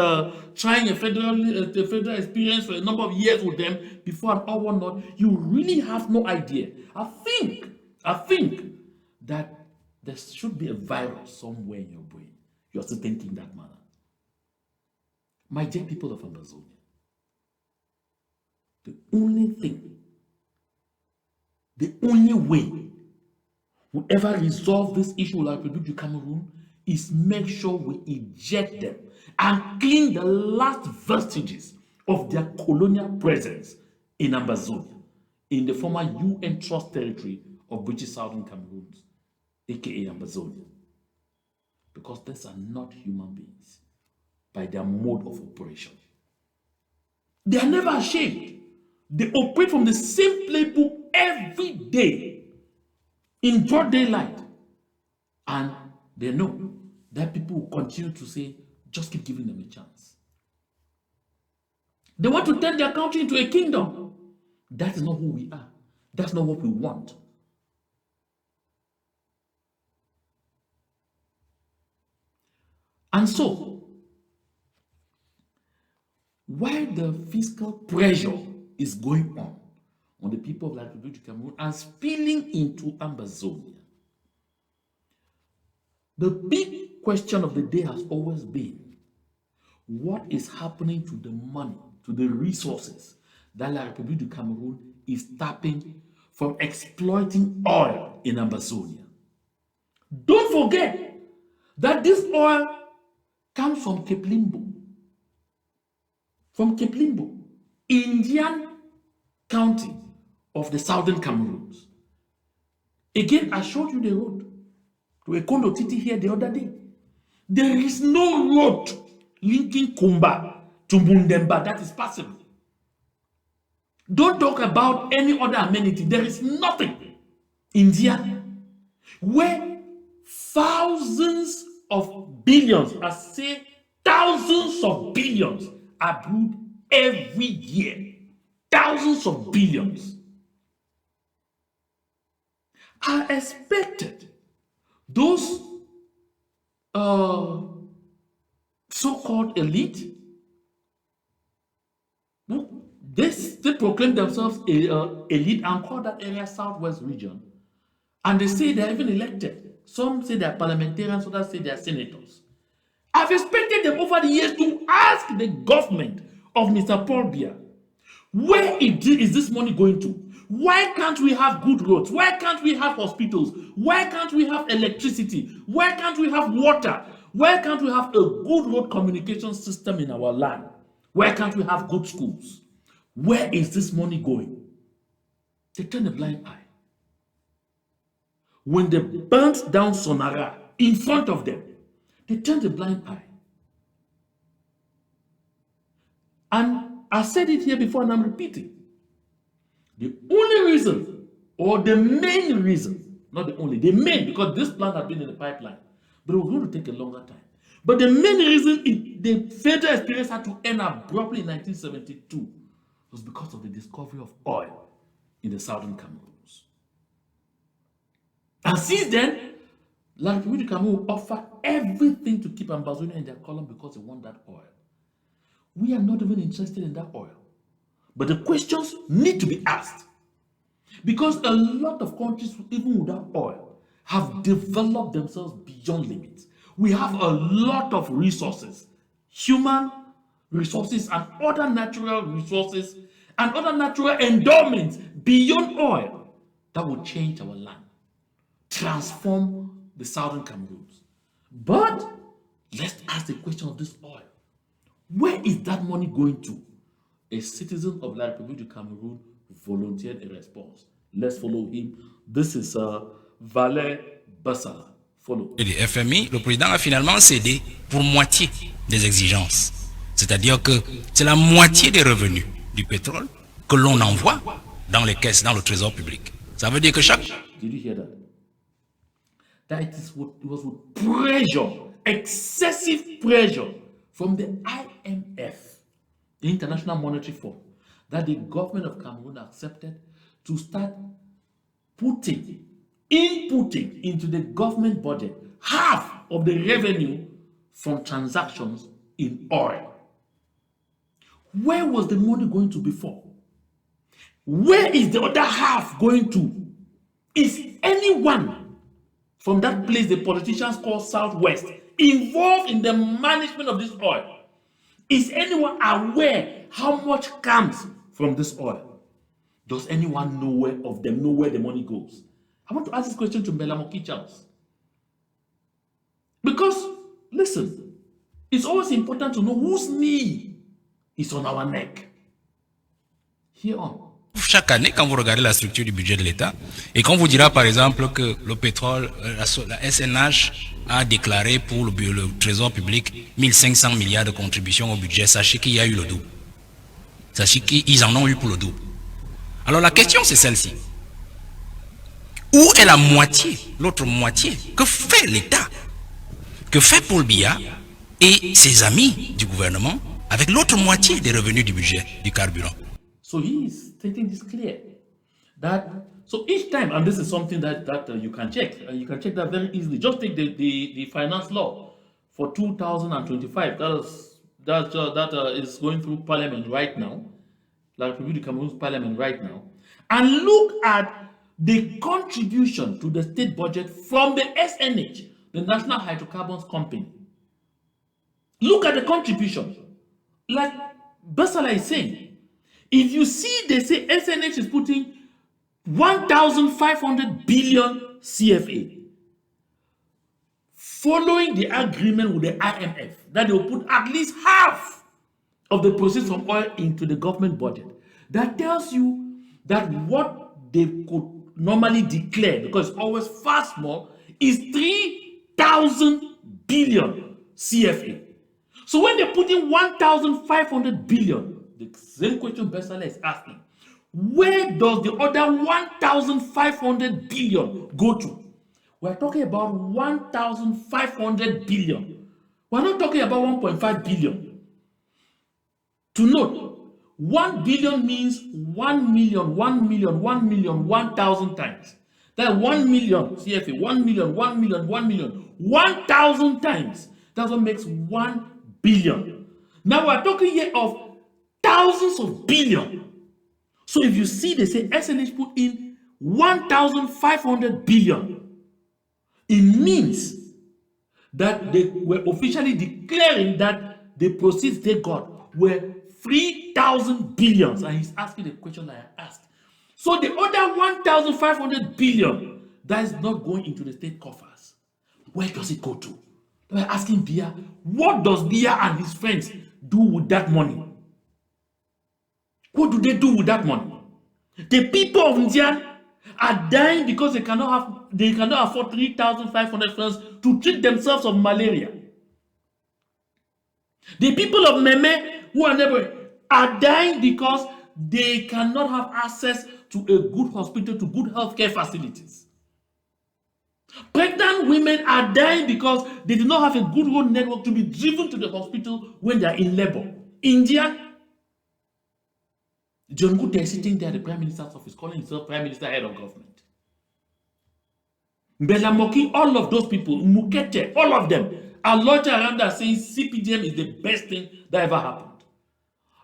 trying a federal experience for a number of years with them before and all whatnot, you really have no idea. I think that there should be a virus somewhere in your brain. You're still thinking that manner. My dear people of Ambazonia, the only way we ever resolve this issue like we do to Cameroon is make sure we eject them and clean the last vestiges of their colonial presence in Ambazonia, in the former UN Trust territory of British Southern Cameroon, aka Ambazonia. Because these are not human beings by their mode of operation. They are never ashamed. They operate from the same playbook every day in broad daylight. And they know that people will continue to say, just keep giving them a chance. They want to turn their country into a kingdom. That is not who we are. That's not what we want. And so, while the fiscal pressure is going on the people of La République du Cameroon and spilling into Ambazonia, the big question of the day has always been, what is happening to the money, to the resources that La République du Cameroon is tapping from exploiting oil in Ambazonia? Don't forget that this oil comes from Keplimbo. From Keplimbo, Indian County of the Southern Cameroons. Again, I showed you the road to Ekondo Titi here the other day. There is no road linking Kumba to Mundemba that is possible. Don't talk about any other amenity. There is nothing. India, where thousands of billions, I say thousands of billions, are brewed every year. Thousands of billions. I expected those so-called elite, they proclaim themselves elite and call that area Southwest region. And they say they're even elected. Some say they're parliamentarians, others say they're senators. I've expected them over the years to ask the government of Mr. Paul Biya, where is this money going to? Why can't we have good roads? Why can't we have hospitals? Why can't we have electricity? Why can't we have water? Why can't we have a good road communication system in our land? Why can't we have good schools? Where is this money going? They turn a blind eye. When they burnt down Sonara in front of them, they turned a blind eye. And I said it here before and I'm repeating. The only reason, or the main reason, not the only, the main, because this plan had been in the pipeline, but it was going to take a longer time. But the main reason the federal experience had to end abruptly in 1972 was because of the discovery of oil in the southern Cameroons. And since then, La République du Cameroon offered everything to keep Ambazonia in their column because they want that oil. We are not even interested in that oil. But the questions need to be asked. Because a lot of countries, even without oil, have developed themselves beyond limits. We have a lot of resources, human resources and other natural resources and other natural endowments beyond oil that will change our land, transform the southern Cameroons. But let's ask the question of this oil. Where is that money going to? A citizen of La République du Cameroon volunteered a response. Let's follow him. This is Valère Bassala. Follow. Et le FMI, le président a finalement cédé pour moitié des exigences. C'est-à-dire que c'est la moitié des revenus du pétrole que l'on envoie dans les caisses, dans le trésor public. Ça veut dire que chaque... Did you hear that? That it was with pressure, excessive pressure from the IMF, the International Monetary Fund, that the government of Cameroon accepted to start inputting into the government budget half of the revenue from transactions in oil. Where was the money going to before? Where is the other half going to? Is anyone from that place the politicians call Southwest involved in the management of this oil? Is anyone aware how much comes from this oil? Does anyone know where the money goes? I want to ask this question to Mbelamoki Charles. Because, listen, it's always important to know whose knee is on our neck. Here on. Chaque année, quand vous regardez la structure du budget de l'État, et quand vous dira par exemple que le pétrole, la SNH a déclaré pour le trésor public 1500 milliards de contributions au budget, sachez qu'il y a eu le double. Sachez qu'ils en ont eu pour le double. Alors la question c'est celle-ci. Où est la moitié, l'autre moitié? Que fait l'État? Que fait Paul Biya et ses amis du gouvernement avec l'autre moitié des revenus du budget du carburant? So he is stating this clear that so each time, and this is something that you can check, you can check that very easily. Just take the finance law for 2025 that is going through Parliament right now, La République du Cameroon's Parliament right now, and look at the contribution to the state budget from the SNH, the National Hydrocarbons Company. Look at the contribution. Like Bassala is saying, if you see they say SNH is putting 1,500 billion CFA, following the agreement with the IMF, that they will put at least half of the proceeds from oil into the government budget. That tells you that what they could normally declare, because it's always far small, is 3,000 billion CFA. So when they put in 1,500 billion, the same question Bessala is asking, where does the other 1,500 billion go to? We're talking about 1,500 billion. We're not talking about 1.5 billion. To note, 1 billion means 1 million, 1 million, 1 million, 1,000 times. That 1 million CFA, 1 million, 1 million, 1 million, 1,000 times. That's what makes 1 billion. Now we're talking here of thousands of billion. So if you see they say SNH put in 1,500 billion, it means that they were officially declaring that the proceeds they got were 3,000 billions. And he's asking the question I asked. So the other 1,500 billion that is not going into the state coffers, where does it go to? They were asking Bia, what does Bia and his friends do with that money? What do they do with that money? The people of India are dying because they cannot afford 3,500 francs to treat themselves of malaria. The people of Meme who are neighboring are dying because they cannot have access to a good hospital, to good healthcare facilities. Pregnant women are dying because they do not have a good road network to be driven to the hospital when they are in labor. India, John Good is sitting there, the Prime Minister's office, calling himself Prime Minister, head of government. Belamoki, all of those people, Mukete, all of them are loitering around there saying CPDM is the best thing that ever happened.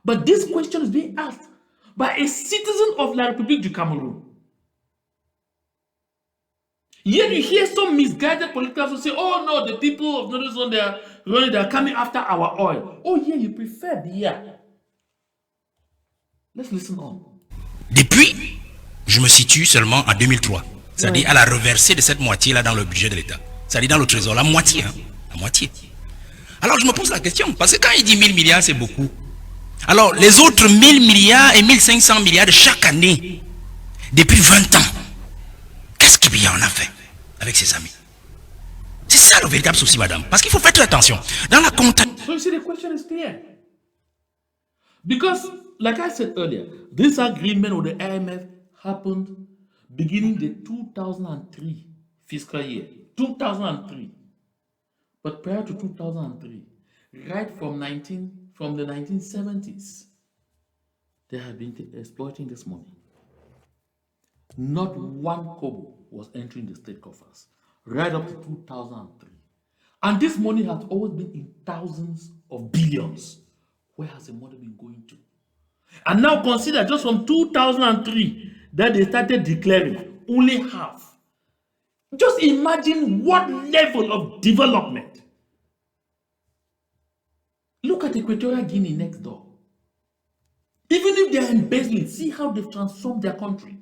But this question is being asked by a citizen of La République du Cameroon. Yet you hear some misguided politicians who say, oh no, the people of Northern Zone, they are coming after our oil. Oh yeah, you prefer beer. Let's listen on. Depuis, je me situe seulement en 2003. C'est-à-dire à la reversée de cette moitié-là dans le budget de l'État. C'est-à-dire dans le trésor, la moitié. Hein, la moitié. Alors je me pose la question, parce que quand il dit 1000 milliards, c'est beaucoup. Alors les autres 1000 milliards et 1500 milliards de chaque année, depuis 20 ans, qu'est-ce qu'il y en a fait avec ses amis? C'est ça le véritable souci, madame. Parce qu'il faut faire très attention. Dans la comptabilité. So you see, the question is clear. Because, like I said earlier, this agreement with the IMF happened beginning the 2003 fiscal year. 2003. But prior to 2003, right from the 1970s, they have been exploiting this money. Not one kobo was entering the state coffers, right up to 2003. And this money has always been in thousands of billions. Where has the money been going to? And now consider just from 2003 that they started declaring only half. Just imagine what level of development. Look at Equatorial Guinea next door. Even if they are embezzling, see how they've transformed their country.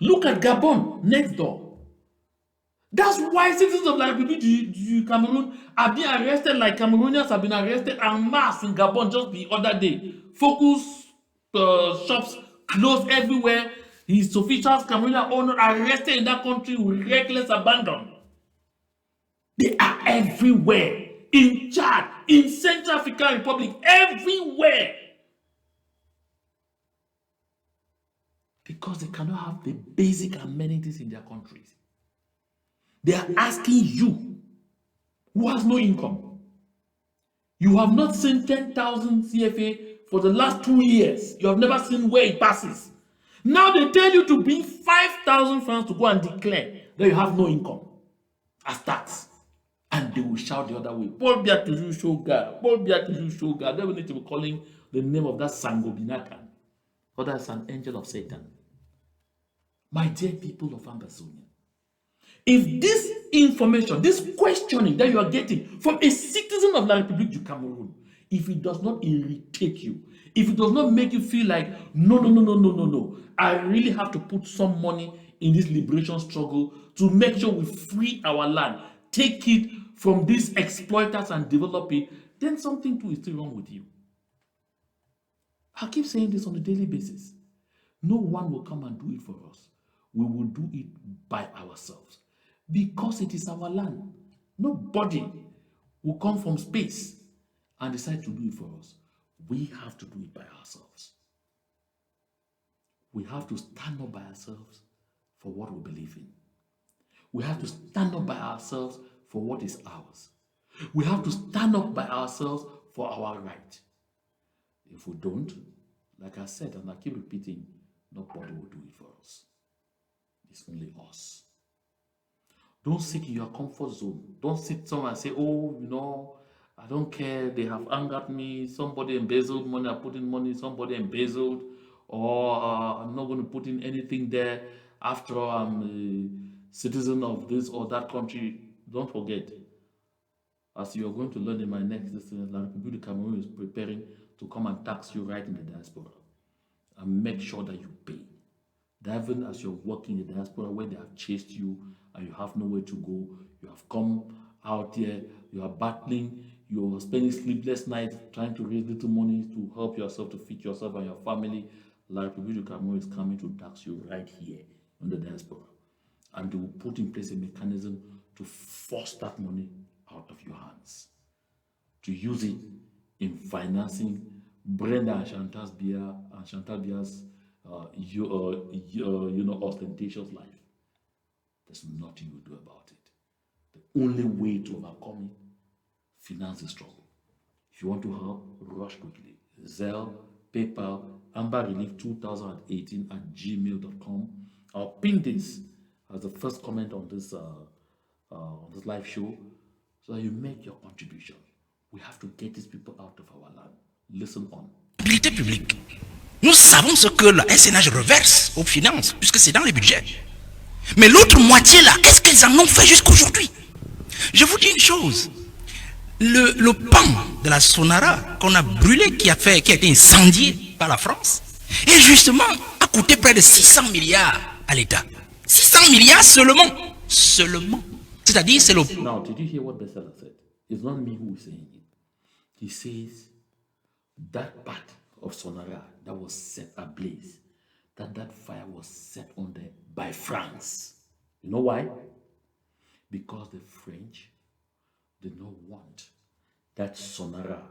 Look at Gabon next door. That's why citizens of La République du Cameroon are being arrested like Cameroonians have been arrested en masse in Gabon just the other day. Focus shops closed everywhere. His officials, Cameroonian owners, are arrested in that country with reckless abandon. They are everywhere. In Chad, in Central African Republic, everywhere. Because they cannot have the basic amenities in their countries. They are asking you, who has no income. You have not seen 10,000 CFA for the last 2 years. You have never seen where it passes. Now they tell you to bring 5,000 francs to go and declare that you have no income as tax. And they will shout the other way. Paul Biya to you, Shoga. Paul Biya to you, Shoga. They will need to be calling the name of that Sangobinakan. Or that's an angel of Satan. My dear people of Ambazonia, if this information, this questioning that you are getting from a citizen of La République du Cameroon, if it does not irritate you, if it does not make you feel like, no, I really have to put some money in this liberation struggle to make sure we free our land, take it from these exploiters and develop it, then something too is still wrong with you. I keep saying this on a daily basis. No one will come and do it for us. We will do it by ourselves because it is our land. Nobody will come from space and decide to do it for us. We have to do it by ourselves. We have to stand up by ourselves for what we believe in. We have to stand up by ourselves for what is ours. We have to stand up by ourselves for our right. If we don't, like I said, and I keep repeating, nobody will do it for us. It's only us. Don't sit in your comfort zone. Don't sit somewhere and say, oh, I don't care. They have angered me. Somebody embezzled money. I put in money. Somebody embezzled. Or I'm not going to put in anything there. After all, I'm a citizen of this or that country. Don't forget, as you are going to learn in my next lesson, La République du Cameroon is preparing to come and tax you right in the diaspora and make sure that you pay. Even as you're working in the diaspora where they have chased you and you have nowhere to go, you have come out here, you are battling, you are spending sleepless nights trying to raise little money to help yourself, to feed yourself and your family. La République du Cameroon is coming to tax you right here in the diaspora. And they will put in place a mechanism to force that money out of your hands, to use it in financing Brenda and Chantal Bia's ostentatious life. There's nothing you do about it. The only way to overcome it, finance the struggle. If you want to help, rush quickly. Zelle, PayPal, Amba Relief 2018 at gmail.com. I'll pin this as the first comment on this live show so that you make your contribution. We have to get these people out of our land. Listen on. Utilité publique. Nous savons ce que la SNH reverse aux finances, puisque c'est dans les budgets. Mais l'autre moitié là, qu'est-ce qu'elles en ont fait jusqu'aujourd'hui? Je vous dis une chose. Le pan de la Sonara qu'on a brûlé, qui a été incendié par la France, et justement a coûté près de 600 milliards à l'État. 600 milliards seulement. Seulement. C'est-à-dire, c'est le... Now, did you hear what Bestseller said? It's not me who is saying it. He says that part of Sonara that was set ablaze, that fire was set on there by France. You know why? Because the French did not want that Sonara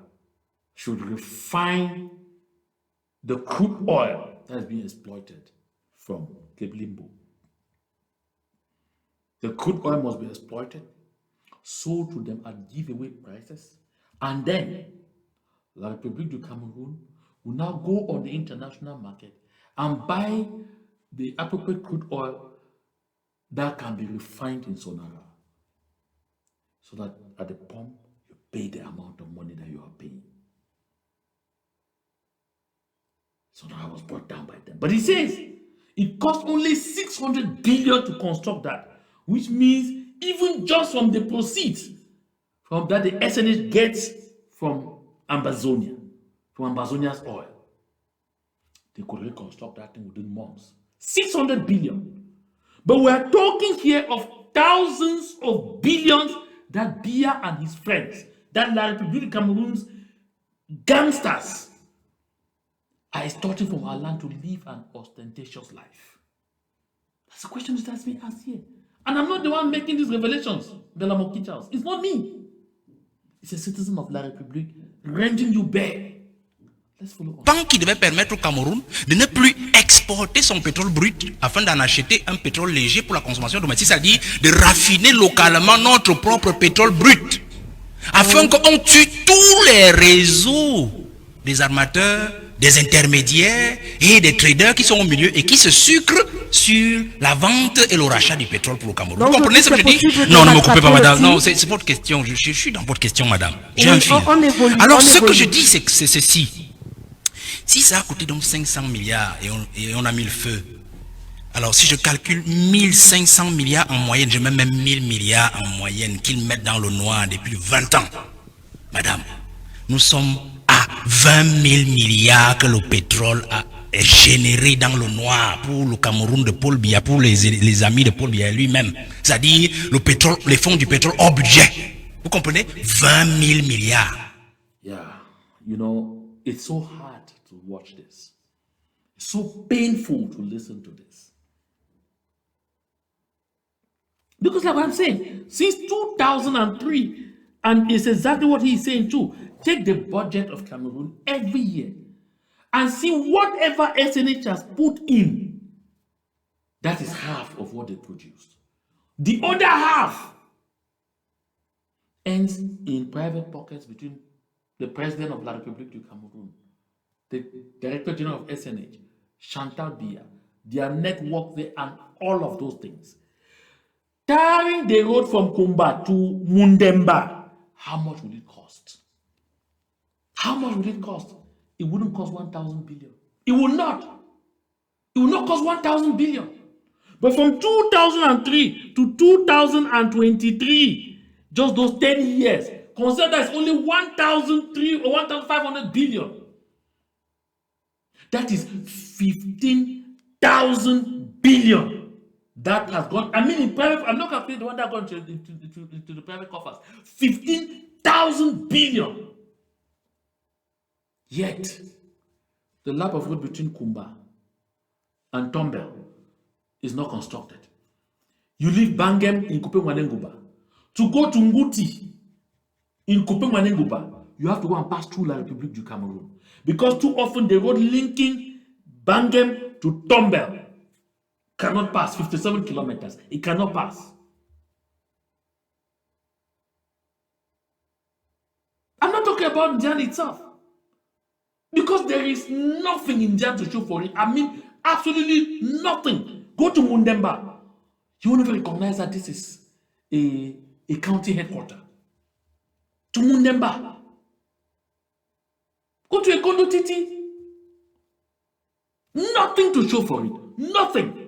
should refine the crude oil that is being exploited from Cape Limbo. The crude oil must be exploited, sold to them at giveaway prices, and then La République du Cameroon will now go on the international market and buy the appropriate crude oil that can be refined in Sonara, so that at the pump you pay the amount of money that you are paying. Sonara was brought down by them. But he says it cost only 600 billion to construct that, which means even just from the proceeds from that the SNH gets from Ambazonia, from Ambazonia's oil, they could reconstruct that thing within months. 600 billion. But we are talking here of thousands of billions that Biya and his friends, that La République du Cameroon's gangsters, are extorting from our land to live an ostentatious life. That's the question that's being asked here. And I'm not the one making these revelations, Bella Mokichas. It's not me. It's a citizen of La République rending you bare. Let's follow on. Pan qui devait permettre au Cameroun de ne plus exporter son pétrole brut afin d'en acheter un pétrole léger pour la consommation domestique, c'est-à-dire de raffiner localement notre propre pétrole brut, afin qu'on tue tous les réseaux des armateurs, des intermédiaires et des traders qui sont au milieu et qui se sucrent sur la vente et le rachat du pétrole pour le Cameroun. Vous comprenez ce que je dis? Non, ne me coupez pas, madame. Non, c'est votre question. Je suis dans votre question, madame. J'ai un fil. Alors, ce que je dis, c'est ceci. Si ça a coûté donc 500 milliards et on a mis le feu, alors si je calcule 1500 milliards en moyenne, je mets même 1000 milliards en moyenne qu'ils mettent dans le noir depuis 20 ans. Madame, nous sommes à 20 000 milliards que le pétrole a généré dans le noir pour le Cameroun de Paul Biya, pour les amis de Paul Biya lui-même. C'est-à-dire le pétrole, les fonds du pétrole hors budget. Vous comprenez? 20 000 milliards. Yeah, you know, it's so hard to watch this. It's so painful to listen to this. Because like what I'm saying, since 2003, and it's exactly what he's saying too, take the budget of Cameroon every year and see whatever SNH has put in, that is half of what they produced. The other half ends in private pockets between the president of La République du Cameroon, the director general of SNH, Chantal Biya, their network there, and all of those things. Tarring the road from Kumba to Mundemba, how much would it cost? How much would it cost? It wouldn't cost 1,000 billion. It will not. It will not cost 1,000 billion. But from 2003 to 2023, just those 10 years, Consider that it's only 1,300 or 1,500 billion. That is 15,000 billion. That has gone. I mean, in private, I'm not calculating the one that gone to the private coffers. 15,000 billion. Yet, the lap of road between Kumba and Tombel is not constructed. You leave Bangem in Kupengwanenguba. To go to Nguti in Kupengwanenguba, you have to go and pass through La République du Cameroon. Because too often the road linking Bangem to Tombel cannot pass 57 kilometers. It cannot pass. I'm not talking about Ndian itself. Because there is nothing in Ndian to show for it. I mean, absolutely nothing. Go to Mundemba. You won't even recognize that this is a county headquarters. To Mundemba. Go to Ekondo Titi. Nothing to show for it. Nothing.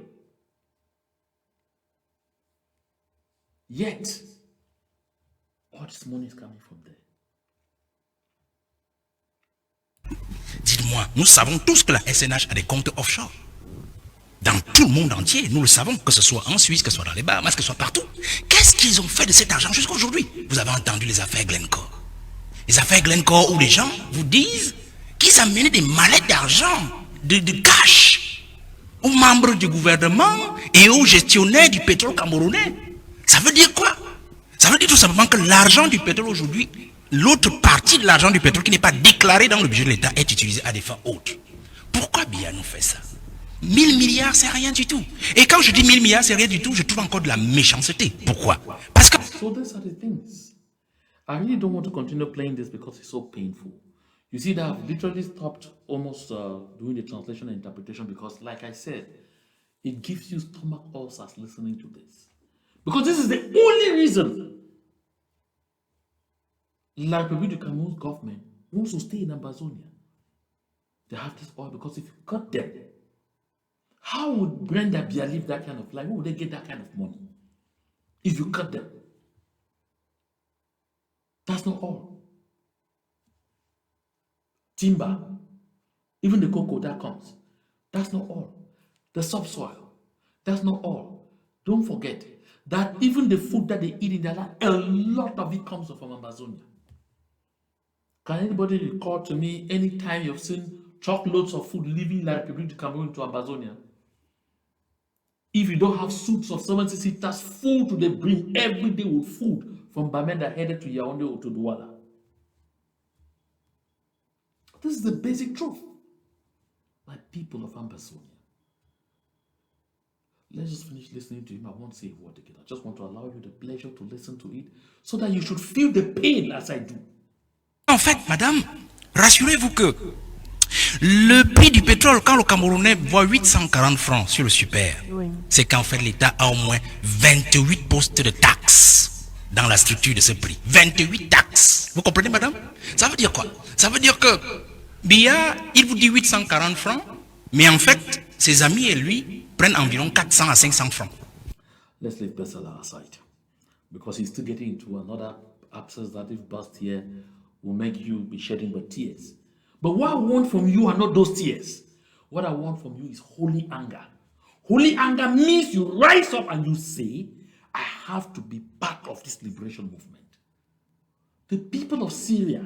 Yet, all this money is coming from there. Dites-moi, nous savons tous que la SNH a des comptes offshore. Dans tout le monde entier, nous le savons, que ce soit en Suisse, que ce soit dans les Bahamas, que ce soit partout. Qu'est-ce qu'ils ont fait de cet argent jusqu'à aujourd'hui? Vous avez entendu les affaires Glencore. Les affaires Glencore où les gens vous disent qu'ils amenaient des mallettes d'argent, de cash, aux membres du gouvernement et aux gestionnaires du pétrole camerounais. Ça veut dire quoi? Ça veut dire tout simplement que l'argent du pétrole aujourd'hui, l'autre partie de l'argent du pétrole qui n'est pas déclaré dans le budget de l'État est utilisé à des fins autres. Pourquoi Biya nous fait ça? 1000 milliards, c'est rien du tout. Et quand je dis 1000 milliards, c'est rien du tout, je trouve encore de la méchanceté. Pourquoi? Parce que... So these are the things. I really don't want to continue playing this because it's so painful. You see that I've literally stopped almost doing the translation and interpretation because, like I said, it gives you stomach ulcers listening to this. Because this is the only reason La République du Cameroon's government wants to stay in Ambazonia. They have this oil because if you cut them, how would Brenda Biya live that kind of life? Where would they get that kind of money? If you cut them. That's not all. Timber, even the cocoa that comes, that's not all. The subsoil, that's not all. Don't forget that even the food that they eat in their land, a lot of it comes from Ambazonia. Can anybody recall to me any time you've seen truckloads of food leaving La République du Cameroon to Ambazonia? If you don't have suits of 70 seaters full to the brim every day with food from Bamenda headed to Yaoundé or to Douala. This is the basic truth. Like people of Ambazonia. Let's just finish listening to him. I won't say a word again. I just want to allow you the pleasure to listen to it so that you should feel the pain as I do. En fait, madame, rassurez-vous que le prix du pétrole, quand le Camerounais voit 840 francs sur le super, oui, c'est qu'en fait l'État a au moins 28 postes de taxes dans la structure de ce prix. 28 taxes. Vous comprenez, madame? Ça veut dire quoi? Ça veut dire que Biya, il vous dit 840 francs, mais en fait, ses amis et lui prennent environ 400 à 500 francs. Let's leave Pesala aside, because he's still getting into another abscess that if burst here will make you be shedding the tears. But what I want from you are not those tears. What I want from you is holy anger. Holy anger means you rise up and you say, I have to be part of this liberation movement. The people of Syria,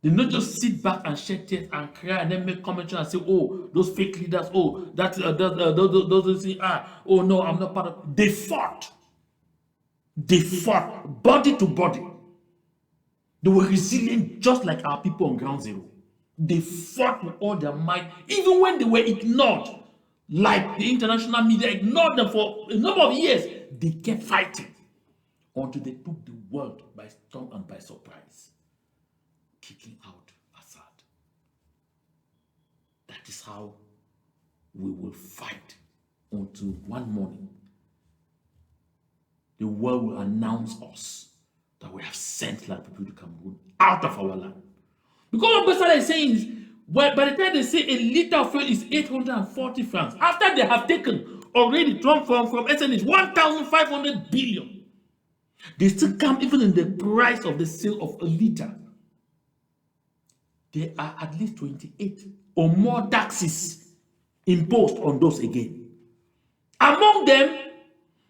they not just sit back and shed tears and cry and then make commentary and say, oh, those fake leaders, oh, those say, oh no, I'm not part of. They fought. They fought body to body. They were resilient just like our people on ground zero. They fought with all their might, even when they were ignored, like the international media ignored them for a number of years. They kept fighting until they took the world by storm and by surprise, kicking out Assad. That is how we will fight until one morning the world will announce us that we have sent La République du Cameroon out of our land. Because what Ambassador is saying is, well, by the time they say a liter of fuel is 840 francs, after they have taken already from SNH 1,500 billion, They still come even in the price of the sale of a liter. There are at least 28 or more taxes imposed on those again. Among them,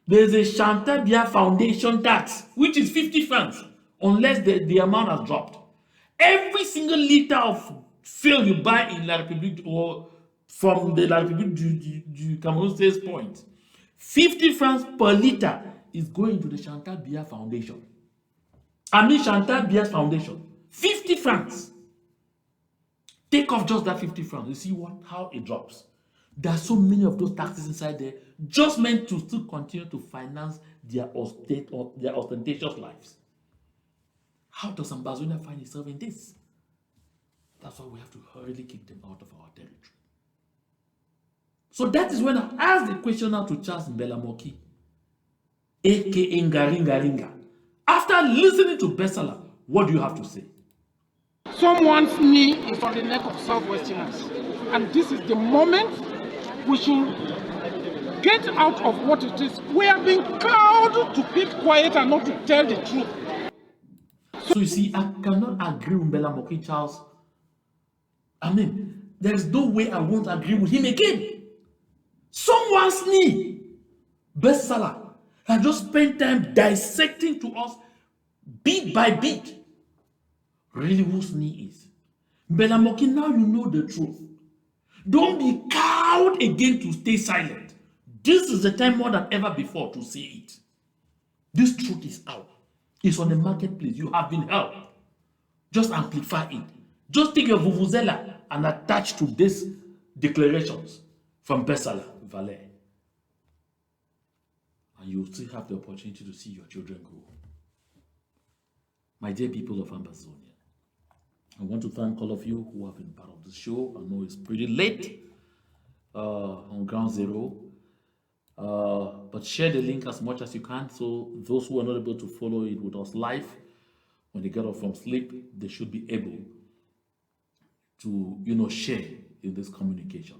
there is a Chantabia Foundation tax, which is 50 francs, unless the amount has dropped. Every single liter of fuel you buy in La République or from the La République du Cameroon sales point, 50 francs per liter is going to the Chantabia Foundation. I mean Chantabia's Foundation. 50 francs. Take off just that 50 francs. You see how it drops. There are so many of those taxes inside there, just meant to still continue to finance their ostentatious lives. How does Ambazonia find itself in this? That's why we have to hurriedly kick them out of our territory. So that is when I asked the question now to Charles Mbelamoki, aka Ngaringaringa. After listening to Besala, what do you have to say? Someone's knee is on the neck of Southwesterners, and this is the moment we should get out of what it is. We are being called to keep quiet and not to tell the truth. So you see, I cannot agree with Mbelamoki, Charles. I mean, there's no way I won't agree with him again. Someone's knee, Besala, has just spent time dissecting to us bit by bit really whose knee is. Mbelamoki, now you know the truth. Don't be cowed again to stay silent. This is the time more than ever before to say it. This truth is out. It's on the marketplace. You have been helped. Just amplify it. Just take your vuvuzela and attach to these declarations from Besala Valais. And you will still have the opportunity to see your children grow. My dear people of Ambazonia, I want to thank all of you who have been part of the show. I know it's pretty late on Ground Zero, but share the link as much as you can so those who are not able to follow it with us live, when they get up from sleep, they should be able to, share in this communication.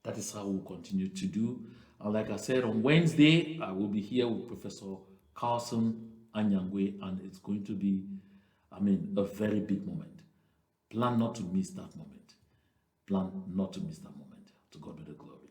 That is how we'll continue to do. And like I said, on Wednesday, I will be here with Professor Carlson Anyangwe, and it's going to be, a very big moment. Plan not to miss that moment. Plan not to miss that moment. To God be the glory.